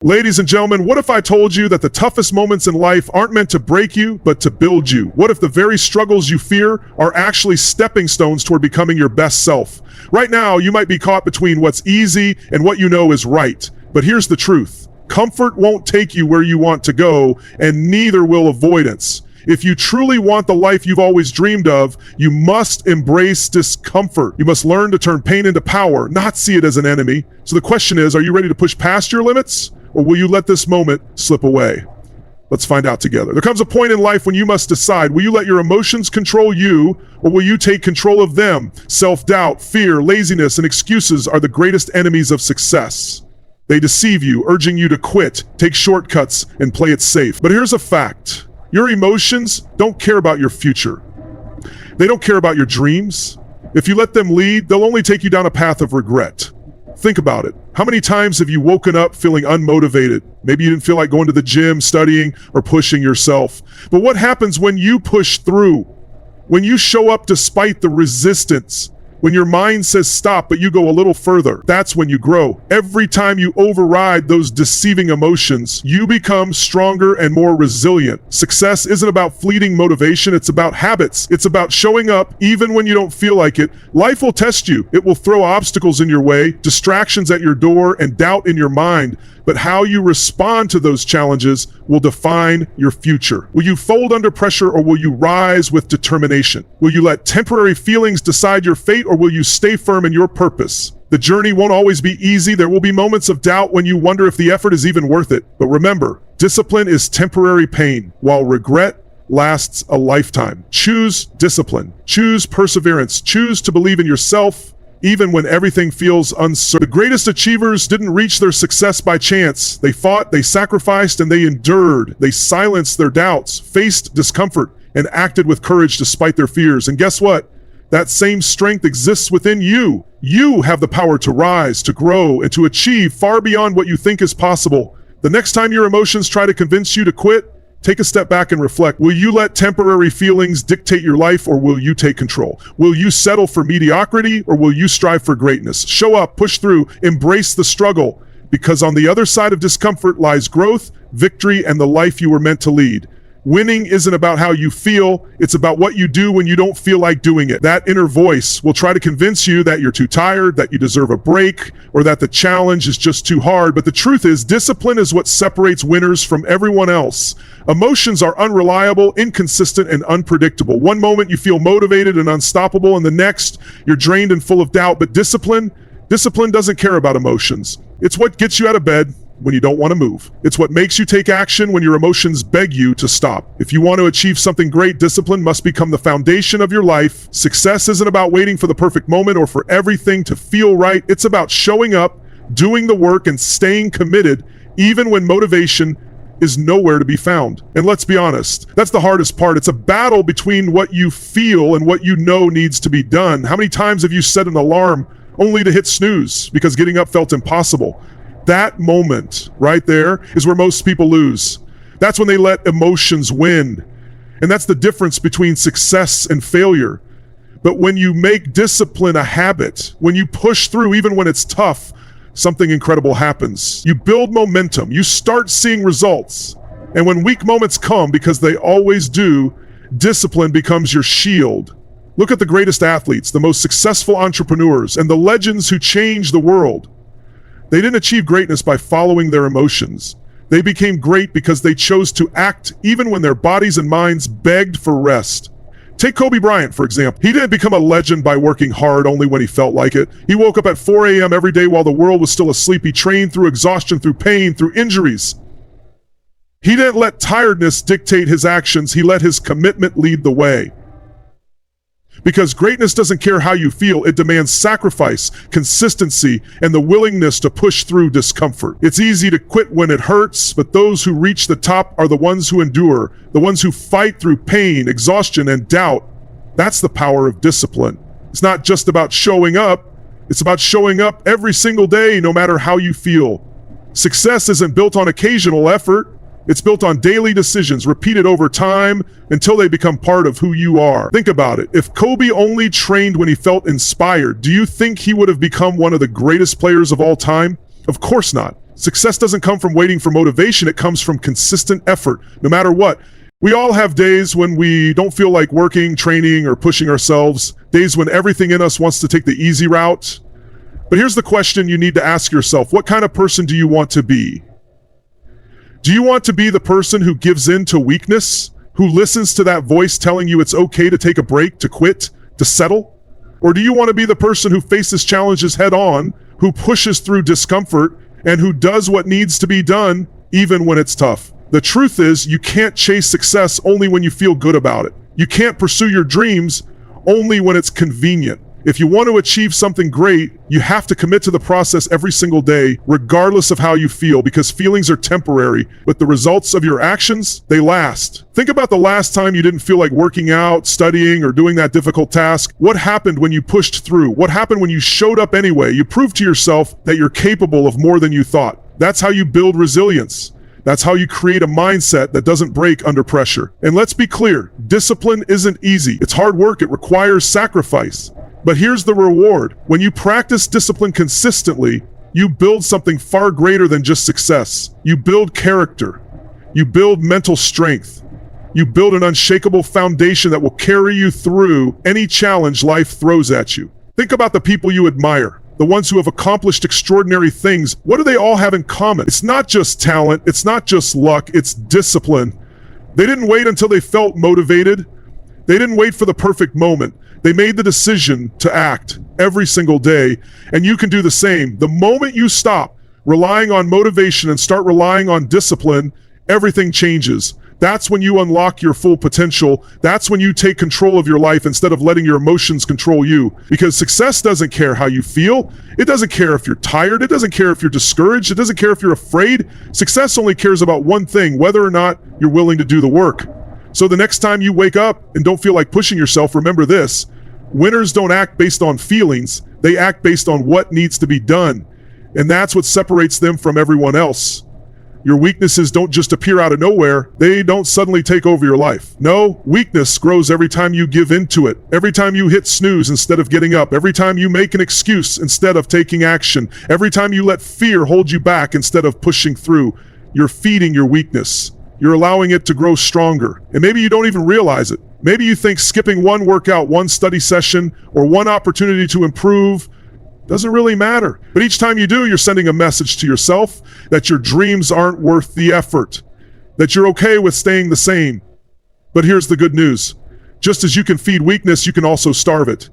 Ladies and gentlemen, what if I told you that the toughest moments in life aren't meant to break you, but to build you? What if the very struggles you fear are actually stepping stones toward becoming your best self? Right now, you might be caught between what's easy and what you know is right. But here's the truth. Comfort won't take you where you want to go, and neither will avoidance. If you truly want the life you've always dreamed of, you must embrace discomfort. You must learn to turn pain into power, not see it as an enemy. So the question is, are you ready to push past your limits? Or will you let this moment slip away? Let's find out together. There comes a point in life when you must decide, will you let your emotions control you, or will you take control of them? Self-doubt, fear, laziness, and excuses are the greatest enemies of success. They deceive you, urging you to quit, take shortcuts, and play it safe. But here's a fact. Your emotions don't care about your future. They don't care about your dreams. If you let them lead, they'll only take you down a path of regret. Think about it. How many times have you woken up feeling unmotivated? Maybe you didn't feel like going to the gym, studying, or pushing yourself. But what happens when you push through? When you show up despite the resistance? When your mind says stop, but you go a little further? That's when you grow. Every time you override those deceiving emotions, you become stronger and more resilient. Success isn't about fleeting motivation, it's about habits. It's about showing up even when you don't feel like it. Life will test you. It will throw obstacles in your way, distractions at your door, and doubt in your mind. But how you respond to those challenges will define your future. Will you fold under pressure, or will you rise with determination? Will you let temporary feelings decide your fate, or will you stay firm in your purpose? The journey won't always be easy. There will be moments of doubt when you wonder if the effort is even worth it. But remember, discipline is temporary pain, while regret lasts a lifetime. Choose discipline. Choose perseverance. Choose to believe in yourself, even when everything feels uncertain. The greatest achievers didn't reach their success by chance. They fought, they sacrificed, and they endured. They silenced their doubts, faced discomfort, and acted with courage despite their fears. And guess what? That same strength exists within you. You have the power to rise, to grow, and to achieve far beyond what you think is possible. The next time your emotions try to convince you to quit, take a step back and reflect. Will you let temporary feelings dictate your life, or will you take control? Will you settle for mediocrity, or will you strive for greatness? Show up, push through, embrace the struggle, because on the other side of discomfort lies growth, victory, and the life you were meant to lead. Winning isn't about how you feel, it's about what you do when you don't feel like doing it. That inner voice will try to convince you that you're too tired, that you deserve a break, or that the challenge is just too hard. But the truth is, discipline is what separates winners from everyone else. Emotions are unreliable, inconsistent, and unpredictable. One moment you feel motivated and unstoppable, and the next you're drained and full of doubt. But discipline doesn't care about emotions. It's what gets you out of bed when you don't want to move. It's what makes you take action when your emotions beg you to stop. If you want to achieve something great, discipline must become the foundation of your life. Success isn't about waiting for the perfect moment or for everything to feel right. It's about showing up, doing the work, and staying committed, even when motivation is nowhere to be found. And let's be honest, that's the hardest part. It's a battle between what you feel and what you know needs to be done. How many times have you set an alarm only to hit snooze because getting up felt impossible? That moment right there is where most people lose. That's when they let emotions win. And that's the difference between success and failure. But when you make discipline a habit, when you push through even when it's tough, something incredible happens. You build momentum, you start seeing results. And when weak moments come, because they always do, discipline becomes your shield. Look at the greatest athletes, the most successful entrepreneurs, and the legends who changed the world. They didn't achieve greatness by following their emotions. They became great because they chose to act even when their bodies and minds begged for rest. Take Kobe Bryant, for example. He didn't become a legend by working hard only when he felt like it. He woke up at 4 a.m. every day while the world was still asleep. He trained through exhaustion, through pain, through injuries. He didn't let tiredness dictate his actions. He let his commitment lead the way. Because greatness doesn't care how you feel, it demands sacrifice, consistency, and the willingness to push through discomfort. It's easy to quit when it hurts, but those who reach the top are the ones who endure, the ones who fight through pain, exhaustion, and doubt. That's the power of discipline. It's not just about showing up, it's about showing up every single day, no matter how you feel. Success isn't built on occasional effort. It's built on daily decisions, repeated over time until they become part of who you are. Think about it. If Kobe only trained when he felt inspired, do you think he would have become one of the greatest players of all time? Of course not. Success doesn't come from waiting for motivation, it comes from consistent effort, no matter what. We all have days when we don't feel like working, training, or pushing ourselves, days when everything in us wants to take the easy route. But here's the question you need to ask yourself: what kind of person do you want to be? Do you want to be the person who gives in to weakness, who listens to that voice telling you it's okay to take a break, to quit, to settle? Or do you want to be the person who faces challenges head on, who pushes through discomfort, and who does what needs to be done even when it's tough? The truth is, you can't chase success only when you feel good about it. You can't pursue your dreams only when it's convenient. If you want to achieve something great, you have to commit to the process every single day, regardless of how you feel, because feelings are temporary, but the results of your actions, they last. Think about the last time you didn't feel like working out, studying, or doing that difficult task. What happened when you pushed through? What happened when you showed up anyway? You proved to yourself that you're capable of more than you thought. That's how you build resilience. That's how you create a mindset that doesn't break under pressure. And let's be clear, discipline isn't easy. It's hard work. It requires sacrifice. But here's the reward. When you practice discipline consistently, you build something far greater than just success. You build character. You build mental strength. You build an unshakable foundation that will carry you through any challenge life throws at you. Think about the people you admire, the ones who have accomplished extraordinary things. What do they all have in common? It's not just talent. It's not just luck. It's discipline. They didn't wait until they felt motivated. They didn't wait for the perfect moment. They made the decision to act every single day, and you can do the same. The moment you stop relying on motivation and start relying on discipline, everything changes. That's when you unlock your full potential. That's when you take control of your life instead of letting your emotions control you. Because success doesn't care how you feel. It doesn't care if you're tired. It doesn't care if you're discouraged. It doesn't care if you're afraid. Success only cares about one thing: whether or not you're willing to do the work. So the next time you wake up and don't feel like pushing yourself, remember this: winners don't act based on feelings. They act based on what needs to be done. And that's what separates them from everyone else. Your weaknesses don't just appear out of nowhere. They don't suddenly take over your life. No, weakness grows every time you give into it. Every time you hit snooze instead of getting up. Every time you make an excuse instead of taking action. Every time you let fear hold you back instead of pushing through. You're feeding your weakness. You're allowing it to grow stronger. And maybe you don't even realize it. Maybe you think skipping one workout, one study session, or one opportunity to improve doesn't really matter. But each time you do, you're sending a message to yourself that your dreams aren't worth the effort, that you're okay with staying the same. But here's the good news. Just as you can feed weakness, you can also starve it.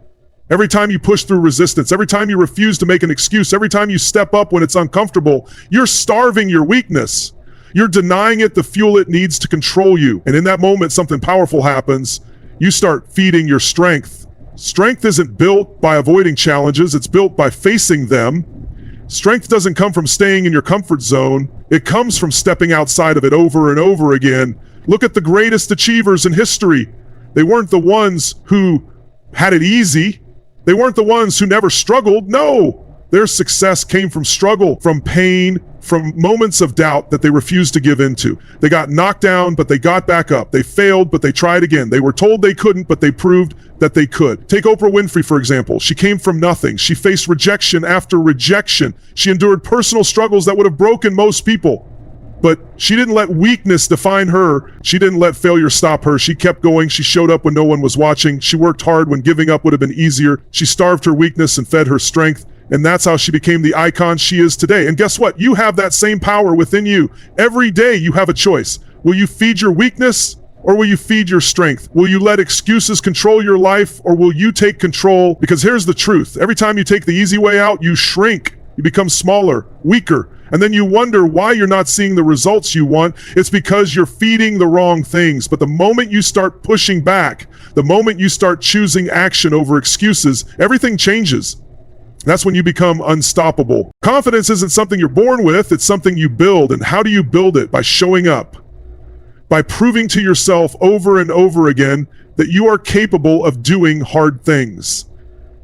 Every time you push through resistance, every time you refuse to make an excuse, every time you step up when it's uncomfortable, you're starving your weakness. You're denying it the fuel it needs to control you. And in that moment, something powerful happens. You start feeding your strength. Strength isn't built by avoiding challenges. It's built by facing them. Strength doesn't come from staying in your comfort zone. It comes from stepping outside of it over and over again. Look at the greatest achievers in history. They weren't the ones who had it easy. They weren't the ones who never struggled. No, their success came from struggle, from pain, from moments of doubt that they refused to give into. They got knocked down, but they got back up. They failed, but they tried again. They were told they couldn't, but they proved that they could. Take Oprah Winfrey, for example. She came from nothing. She faced rejection after rejection. She endured personal struggles that would have broken most people. But she didn't let weakness define her. She didn't let failure stop her. She kept going. She showed up when no one was watching. She worked hard when giving up would have been easier. She starved her weakness and fed her strength. And that's how she became the icon she is today. And guess what? You have that same power within you. Every day you have a choice. Will you feed your weakness or will you feed your strength? Will you let excuses control your life or will you take control? Because here's the truth. Every time you take the easy way out, you shrink. You become smaller, weaker. And then you wonder why you're not seeing the results you want. It's because you're feeding the wrong things. But the moment you start pushing back, the moment you start choosing action over excuses, everything changes. That's when you become unstoppable. Confidence isn't something you're born with, it's something you build. And how do you build it? By showing up. By proving to yourself over and over again that you are capable of doing hard things.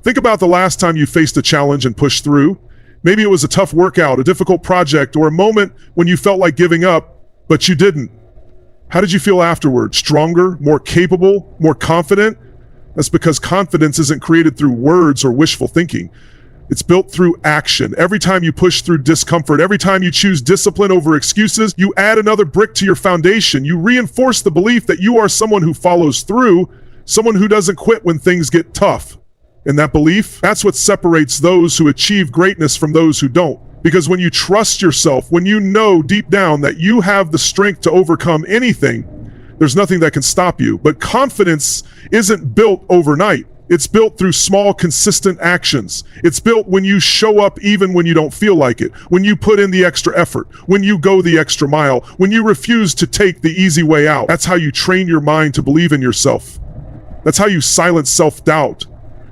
Think about the last time you faced a challenge and pushed through. Maybe it was a tough workout, a difficult project, or a moment when you felt like giving up, but you didn't. How did you feel afterward? Stronger, more capable, more confident? That's because confidence isn't created through words or wishful thinking. It's built through action. Every time you push through discomfort, every time you choose discipline over excuses, you add another brick to your foundation. You reinforce the belief that you are someone who follows through, someone who doesn't quit when things get tough. And that belief, that's what separates those who achieve greatness from those who don't. Because when you trust yourself, when you know deep down that you have the strength to overcome anything, there's nothing that can stop you. But confidence isn't built overnight. It's built through small, consistent actions. It's built when you show up even when you don't feel like it, when you put in the extra effort, when you go the extra mile, when you refuse to take the easy way out. That's how you train your mind to believe in yourself. That's how you silence self-doubt.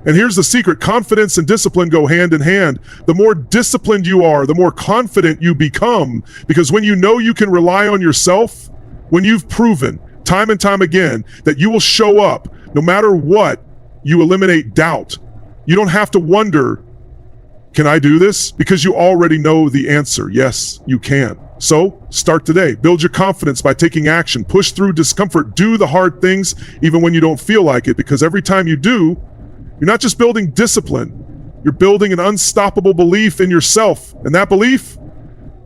And here's the secret: confidence and discipline go hand in hand. The more disciplined you are, the more confident you become. Because when you know you can rely on yourself, when you've proven time and time again that you will show up no matter what, you eliminate doubt. You don't have to wonder, can I do this? Because you already know the answer. Yes, you can. So start today. Build your confidence by taking action. Push through discomfort. Do the hard things even when you don't feel like it. Because every time you do, you're not just building discipline. You're building an unstoppable belief in yourself. And that belief,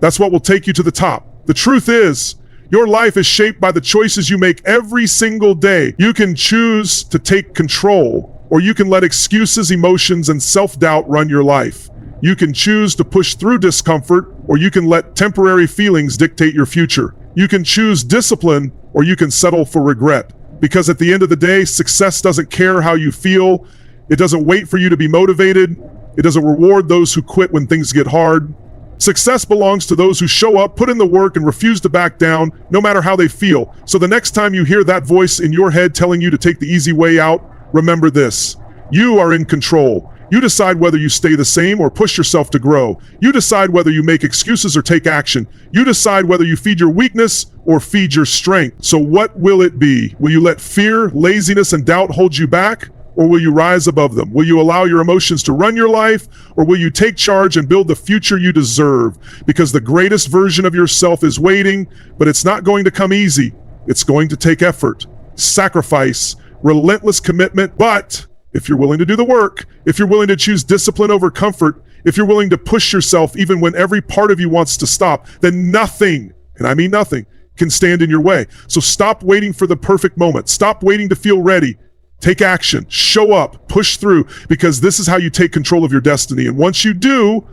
that's what will take you to the top. The truth is, your life is shaped by the choices you make every single day. You can choose to take control, or you can let excuses, emotions, and self-doubt run your life. You can choose to push through discomfort, or you can let temporary feelings dictate your future. You can choose discipline, or you can settle for regret. Because at the end of the day, success doesn't care how you feel. It doesn't wait for you to be motivated. It doesn't reward those who quit when things get hard. Success belongs to those who show up, put in the work, and refuse to back down, no matter how they feel. So the next time you hear that voice in your head telling you to take the easy way out, remember this: you are in control. You decide whether you stay the same or push yourself to grow. You decide whether you make excuses or take action. You decide whether you feed your weakness or feed your strength. So what will it be? Will you let fear, laziness, and doubt hold you back? Or will you rise above them? Will you allow your emotions to run your life? Or will you take charge and build the future you deserve? Because the greatest version of yourself is waiting, but it's not going to come easy. It's going to take effort, sacrifice, relentless commitment. But if you're willing to do the work, if you're willing to choose discipline over comfort, if you're willing to push yourself even when every part of you wants to stop, then nothing, and I mean nothing, can stand in your way. So stop waiting for the perfect moment. Stop waiting to feel ready. Take action, show up, push through, because this is how you take control of your destiny. And once you do,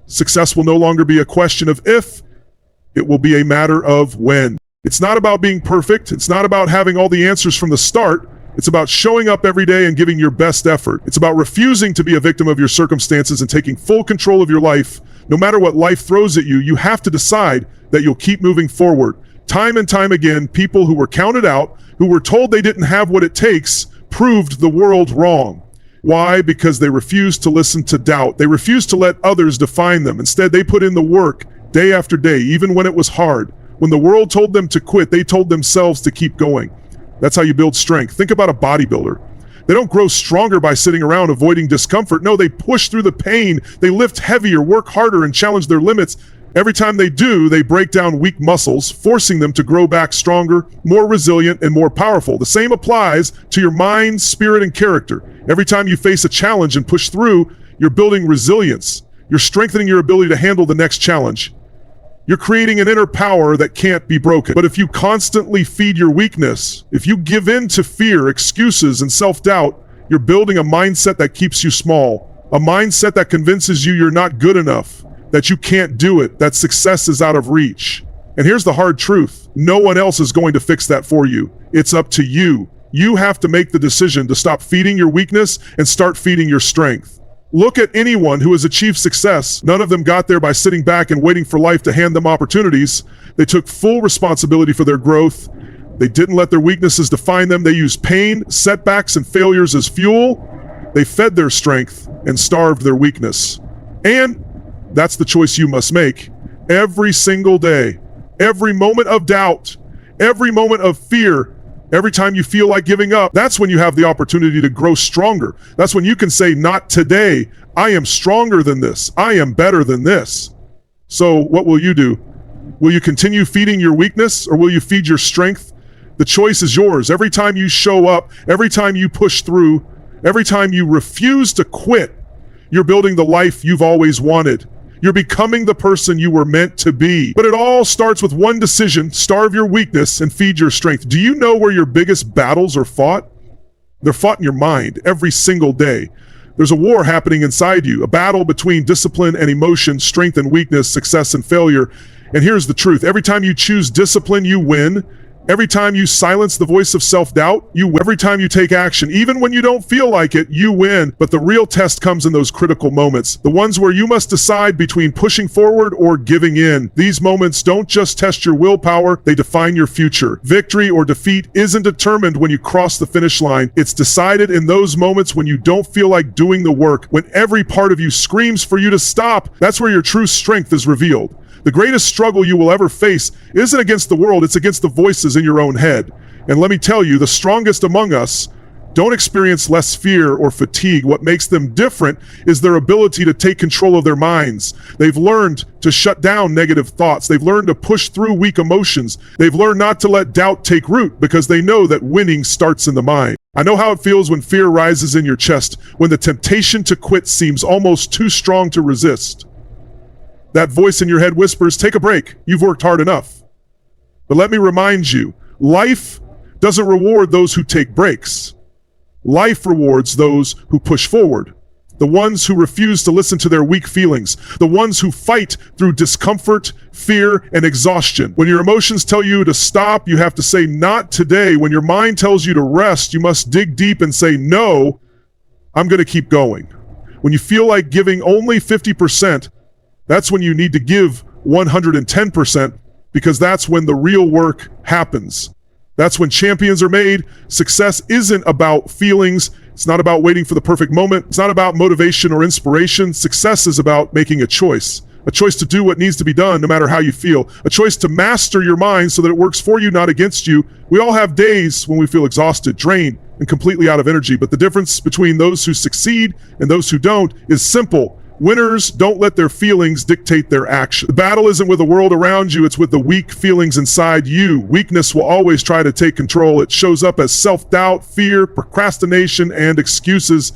success will no longer be a question of if, it will be a matter of when. It's not about being perfect. It's not about having all the answers from the start. It's about showing up every day and giving your best effort. It's about refusing to be a victim of your circumstances and taking full control of your life. No matter what life throws at you, you have to decide that you'll keep moving forward. Time and time again, people who were counted out, who were told they didn't have what it takes, proved the world wrong. Why? Because they refused to listen to doubt. They refused to let others define them. Instead, they put in the work day after day, even when it was hard. When the world told them to quit, they told themselves to keep going. That's how you build strength. Think about a bodybuilder. They don't grow stronger by sitting around avoiding discomfort. No, they push through the pain. They lift heavier, work harder, and challenge their limits. Every time they do, they break down weak muscles, forcing them to grow back stronger, more resilient, and more powerful. The same applies to your mind, spirit, and character. Every time you face a challenge and push through, you're building resilience. You're strengthening your ability to handle the next challenge. You're creating an inner power that can't be broken. But if you constantly feed your weakness, if you give in to fear, excuses, and self-doubt, you're building a mindset that keeps you small. A mindset that convinces you you're not good enough, that you can't do it, that success is out of reach. And here's the hard truth: no one else is going to fix that for you. It's up to you. You have to make the decision to stop feeding your weakness and start feeding your strength. Look at anyone who has achieved success. None of them got there by sitting back and waiting for life to hand them opportunities. They took full responsibility for their growth. They didn't let their weaknesses define them. They used pain, setbacks, and failures as fuel. They fed their strength and starved their weakness. And that's the choice you must make. Every single day, every moment of doubt, every moment of fear, every time you feel like giving up, that's when you have the opportunity to grow stronger. That's when you can say, not today. I am stronger than this. I am better than this. So what will you do? Will you continue feeding your weakness, or will you feed your strength? The choice is yours. Every time you show up, every time you push through, every time you refuse to quit, You're building the life you've always wanted. You're becoming the person you were meant to be. But it all starts with one decision: starve your weakness and feed your strength. Do you know where your biggest battles are fought? They're fought in your mind every single day. There's a war happening inside you, a battle between discipline and emotion, strength and weakness, success and failure. And here's the truth: every time you choose discipline, you win. Every time you silence the voice of self-doubt, you win. Every time you take action, even when you don't feel like it, you win. But the real test comes in those critical moments, the ones where you must decide between pushing forward or giving in. These moments don't just test your willpower, they define your future. Victory or defeat isn't determined when you cross the finish line. It's decided in those moments when you don't feel like doing the work, when every part of you screams for you to stop. That's where your true strength is revealed. The greatest struggle you will ever face isn't against the world, it's against the voices in your own head. And let me tell you, the strongest among us don't experience less fear or fatigue. What makes them different is their ability to take control of their minds. They've learned to shut down negative thoughts. They've learned to push through weak emotions. They've learned not to let doubt take root because they know that winning starts in the mind. I know how it feels when fear rises in your chest, when the temptation to quit seems almost too strong to resist. That voice in your head whispers, take a break, you've worked hard enough. But let me remind you, life doesn't reward those who take breaks. Life rewards those who push forward. The ones who refuse to listen to their weak feelings. The ones who fight through discomfort, fear, and exhaustion. When your emotions tell you to stop, you have to say, not today. When your mind tells you to rest, you must dig deep and say, no, I'm going to keep going. When you feel like giving only 50%, that's when you need to give 110%, because that's when the real work happens. That's when champions are made. Success isn't about feelings. It's not about waiting for the perfect moment. It's not about motivation or inspiration. Success is about making a choice to do what needs to be done no matter how you feel, a choice to master your mind so that it works for you, not against you. We all have days when we feel exhausted, drained, and completely out of energy, but the difference between those who succeed and those who don't is simple. Winners don't let their feelings dictate their action. The battle isn't with the world around you, it's with the weak feelings inside you. Weakness will always try to take control. It shows up as self-doubt, fear, procrastination, and excuses.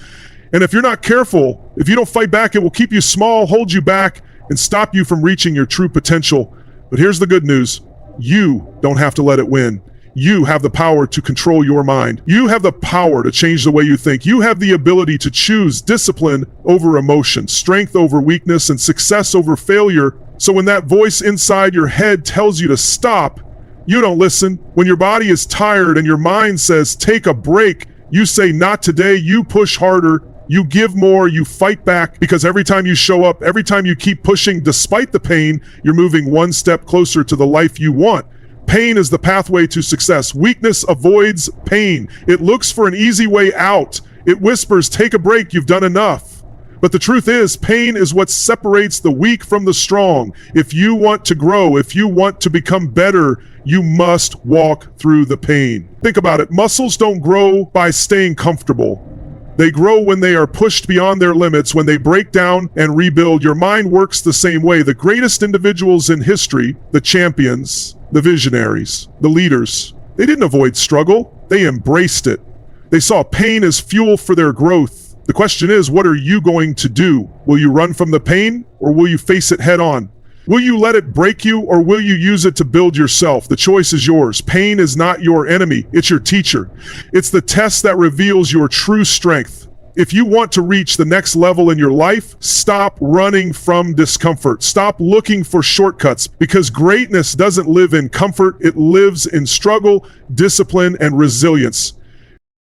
And if you're not careful, if you don't fight back, it will keep you small, hold you back, and stop you from reaching your true potential. But here's the good news. You don't have to let it win. You have the power to control your mind. You have the power to change the way you think. You have the ability to choose discipline over emotion, strength over weakness, and success over failure. So when that voice inside your head tells you to stop, you don't listen. When your body is tired and your mind says, take a break, you say, not today. You push harder. You give more, you fight back, because every time you show up, every time you keep pushing despite the pain, you're moving one step closer to the life you want. Pain is the pathway to success. Weakness avoids pain. It looks for an easy way out. It whispers, take a break, you've done enough. But the truth is, pain is what separates the weak from the strong. If you want to grow, if you want to become better, you must walk through the pain. Think about it. Muscles don't grow by staying comfortable. They grow when they are pushed beyond their limits, when they break down and rebuild. Your mind works the same way. The greatest individuals in history, the champions, the visionaries, the leaders, they didn't avoid struggle. They embraced it. They saw pain as fuel for their growth. The question is, what are you going to do? Will you run from the pain, or will you face it head on? Will you let it break you, or will you use it to build yourself? The choice is yours. Pain is not your enemy. It's your teacher. It's the test that reveals your true strength. If you want to reach the next level in your life, stop running from discomfort. Stop looking for shortcuts, because greatness doesn't live in comfort. It lives in struggle, discipline, and resilience.